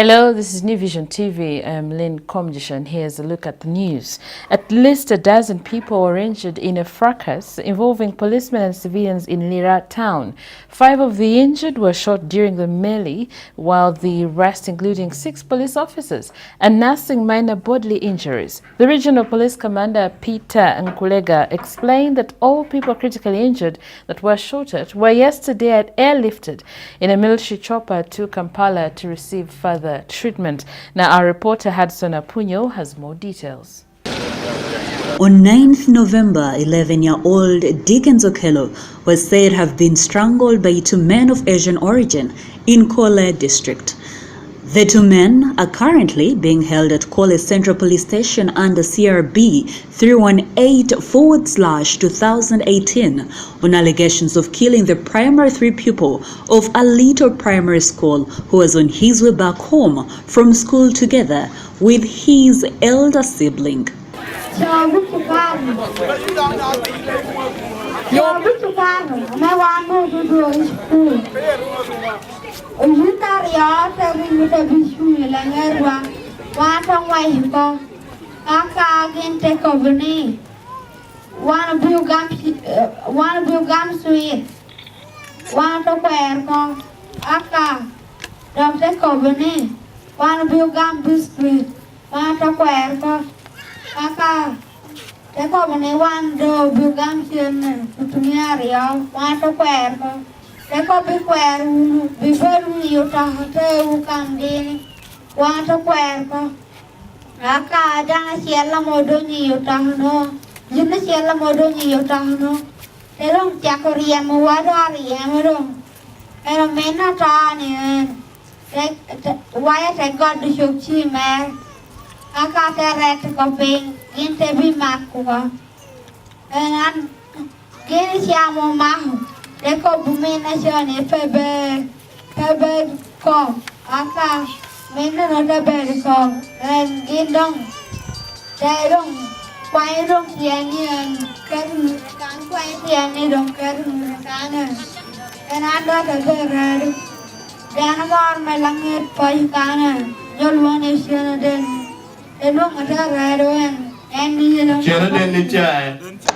Hello, this is New Vision TV. I'm Lynn Komjisha, and here's a look at the news. At least a dozen people were injured in a fracas involving policemen and civilians in Lira town. 5 of the injured were shot during the melee, while the rest, including 6 police officers, are nursing minor bodily injuries. The regional police commander, Peter Nkulega, explained that all people critically injured that were shot at were yesterday airlifted in a military chopper to Kampala to receive further treatment. Now, our reporter Hudson Apunyo has more details. On 9th November, 11-year-old Dickens Okello was said to have been strangled by 2 men of Asian origin in Kole district. The 2 men are currently being held at Kole Central Police Station under CRB 318/2018 on allegations of killing the primary 3 pupil of Alito Primary School who was on his way back home from school together with his elder sibling.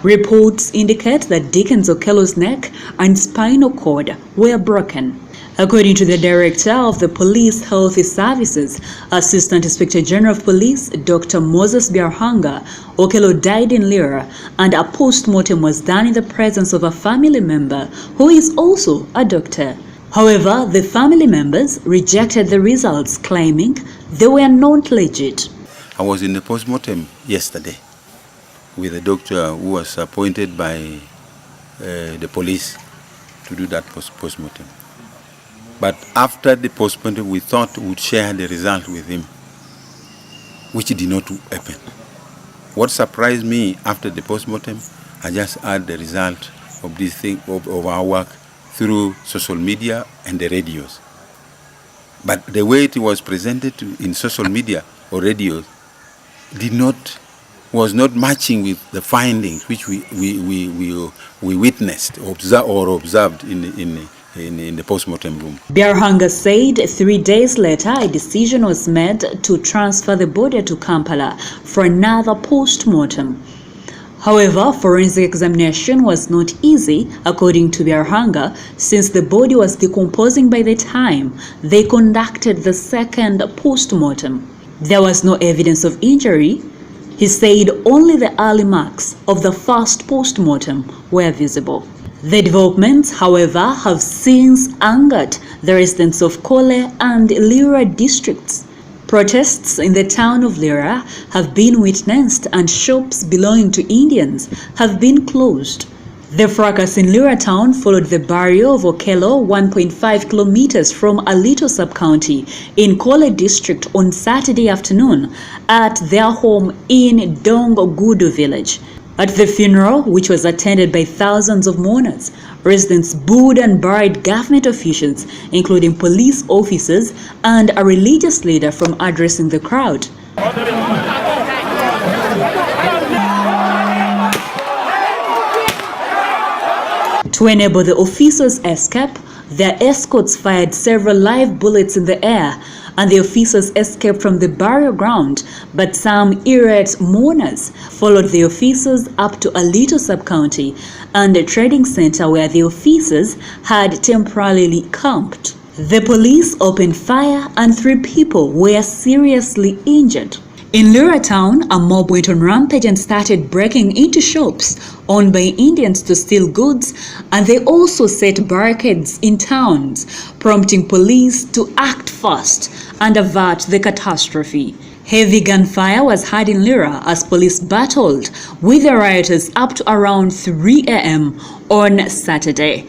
Reports indicate that Dickens Okello's neck and spinal cord were broken. According to the director of the Police Health Services, Assistant Inspector General of Police, Dr. Moses Biarhanga, Okello died in Lira and a post-mortem was done in the presence of a family member who is also a doctor. However, the family members rejected the results, claiming they were not legit. I was in the post-mortem yesterday with a doctor who was appointed by the police to do that post-mortem. But after the post-mortem, we thought we would share the result with him, which did not happen. What surprised me after the post-mortem, I just heard the result of this thing, of our work through social media and the radios. But the way it was presented in social media or radios was not matching with the findings which we witnessed or observed in the post-mortem room. Biarhanga said 3 days later a decision was made to transfer the body to Kampala for another post-mortem. However, forensic examination was not easy, according to Biarhanga, since the body was decomposing by the time they conducted the second post-mortem. There was no evidence of injury. He said only the early marks of the first post-mortem were visible. The developments, however, have since angered the residents of Kole and Lira districts. Protests in the town of Lira have been witnessed and shops belonging to Indians have been closed. The fracas in Lira town followed the burial of Okello 1.5 kilometers from Alito sub-county in Kole district on Saturday afternoon at their home in Dongogudu village. At the funeral, which was attended by thousands of mourners, residents booed and buried government officials, including police officers and a religious leader, from addressing the crowd. 12 To enable the officers' escape, their escorts fired several live bullets in the air, and the officers escaped from the burial ground, but some irate mourners followed the officers up to a little sub-county and a trading center where the officers had temporarily camped. The police opened fire and 3 people were seriously injured. In Lira town, a mob went on rampage and started breaking into shops owned by Indians to steal goods, and they also set barricades in towns, prompting police to act fast and avert the catastrophe. Heavy gunfire was heard in Lira as police battled with the rioters up to around 3 a.m. on Saturday.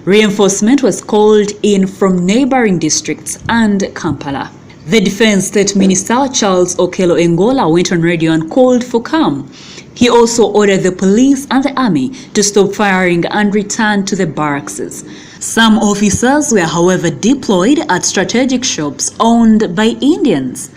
Reinforcement was called in from neighboring districts and Kampala. The Defense State Minister Charles Okello Engola went on radio and called for calm. He also ordered the police and the army to stop firing and return to the barracks. Some officers were, however, deployed at strategic shops owned by Indians.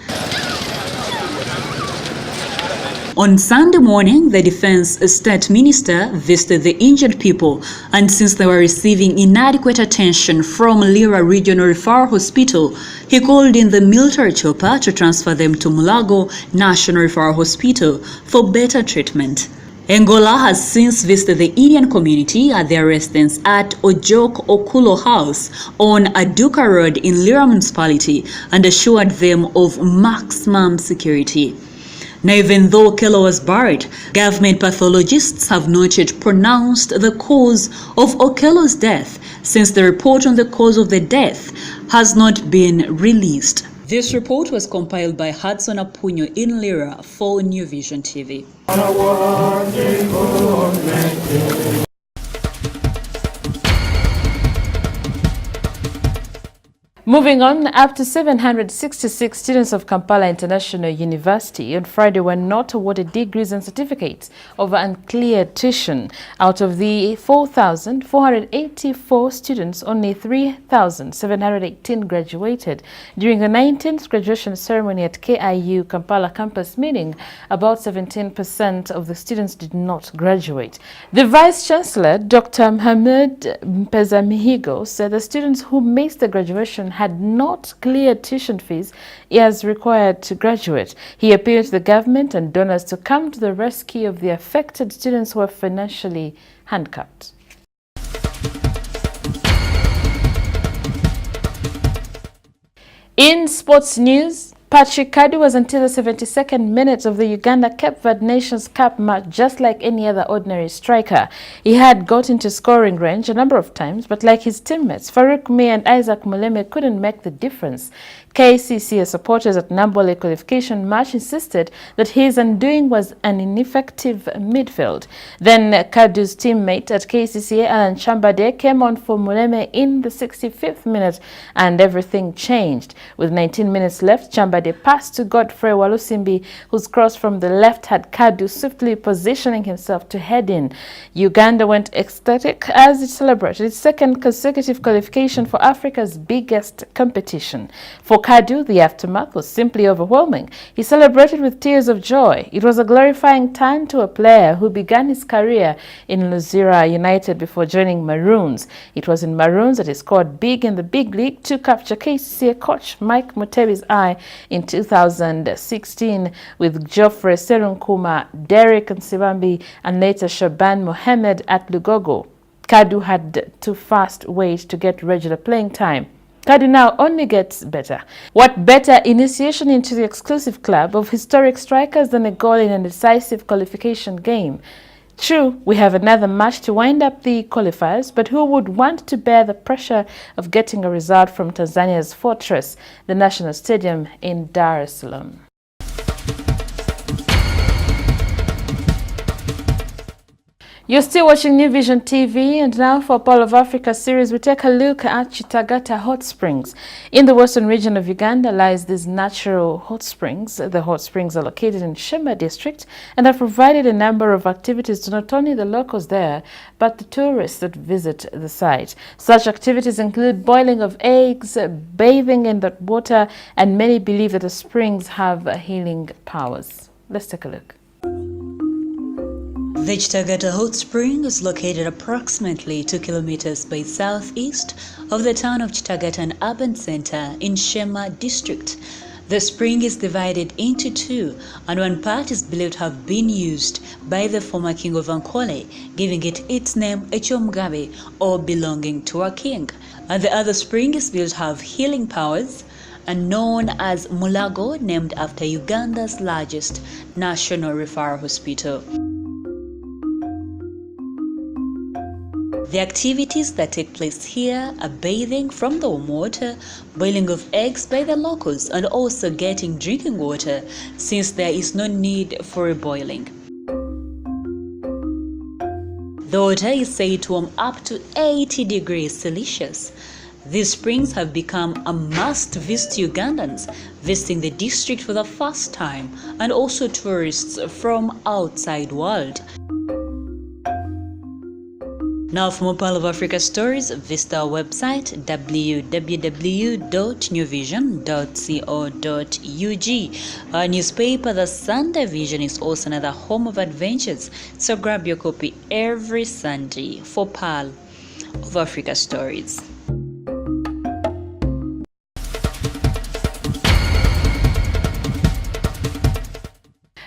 On Sunday morning, the Defense State Minister visited the injured people, and since they were receiving inadequate attention from Lira Regional Referral Hospital, he called in the military chopper to transfer them to Mulago National Referral Hospital for better treatment. Engola has since visited the Indian community at their residence at Ojok Okulo House on Aduka Road in Lira Municipality and assured them of maximum security. Now, even though Okello was buried, government pathologists have not yet pronounced the cause of Okello's death, since the report on the cause of the death has not been released. This report was compiled by Hudson Apunyo in Lira for New Vision TV. Moving on, up to 766 students of Kampala International University on Friday were not awarded degrees and certificates over uncleared tuition. Out of the 4,484 students, only 3,718 graduated. During the 19th graduation ceremony at KIU Kampala campus, meaning about 17% of the students did not graduate. The Vice-Chancellor, Dr. Mohamed Mpezamihigo, said the students who missed the graduation had not cleared tuition fees as required to graduate. He appealed to the government and donors to come to the rescue of the affected students who are financially handicapped. In sports news, Patrick Kadu was until the 72nd minute of the Uganda-Cape Verde Nations Cup match just like any other ordinary striker. He had got into scoring range a number of times, but like his teammates, Farouk May and Isaac Muleme couldn't make the difference. KCCA supporters at Nambole qualification match insisted that his undoing was an ineffective midfield. Then Kadu's teammate at KCCA, Alan Chambade, came on for Muleme in the 65th minute and everything changed. With 19 minutes left, Chambade passed to Godfrey Walusimbi, whose cross from the left had Kadu swiftly positioning himself to head in. Uganda went ecstatic as it celebrated its second consecutive qualification for Africa's biggest competition. For Kadu, the aftermath was simply overwhelming. He celebrated with tears of joy. It was a glorifying turn to a player who began his career in Luzira United before joining Maroons. It was in Maroons that he scored big in the big league to capture KCCA coach Mike Mutebi's eye in 2016 with Geoffrey Serunkuma, Derek Nsibambi, and later Shaban Mohamed at Lugogo. Kadu had to fast wait to get regular playing time. Kadu now only gets better. What better initiation into the exclusive club of historic strikers than a goal in a decisive qualification game? True, we have another match to wind up the qualifiers, but who would want to bear the pressure of getting a result from Tanzania's fortress, the National Stadium in Dar es Salaam? You're still watching New Vision TV, and now for Pearl of Africa series, we take a look at Chitagata Hot Springs. In the western region of Uganda lies these natural hot springs. The hot springs are located in Shemba district and have provided a number of activities to not only the locals there, but the tourists that visit the site. Such activities include boiling of eggs, bathing in that water, and many believe that the springs have healing powers. Let's take a look. The Chitagata Hot Spring is located approximately 2 kilometers by southeast of the town of Chitagata, an urban center in Shema district. The spring is divided into two, and one part is believed to have been used by the former king of Ankole, giving it its name Echomgabe, or belonging to a king. And the other spring is believed to have healing powers, and known as Mulago, named after Uganda's largest national referral hospital. The activities that take place here are bathing from the warm water, boiling of eggs by the locals, and also getting drinking water, since there is no need for a boiling. The water is said to warm up to 80 degrees Celsius. These springs have become a must-visit to Ugandans visiting the district for the first time, and also tourists from outside world. Now, for more Pearl of Africa stories, visit our website www.newvision.co.ug. Our newspaper, The Sunday Vision, is also another home of adventures, so grab your copy every Sunday for Pearl of Africa stories.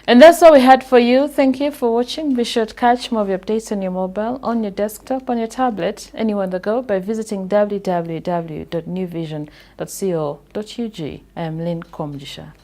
And that's all we had for you. Thank you for watching. Be sure to catch more of your updates on your mobile, on your desktop, on your tablet, anywhere on the go by visiting www.newvision.co.ug. I am Lynn Komjisha.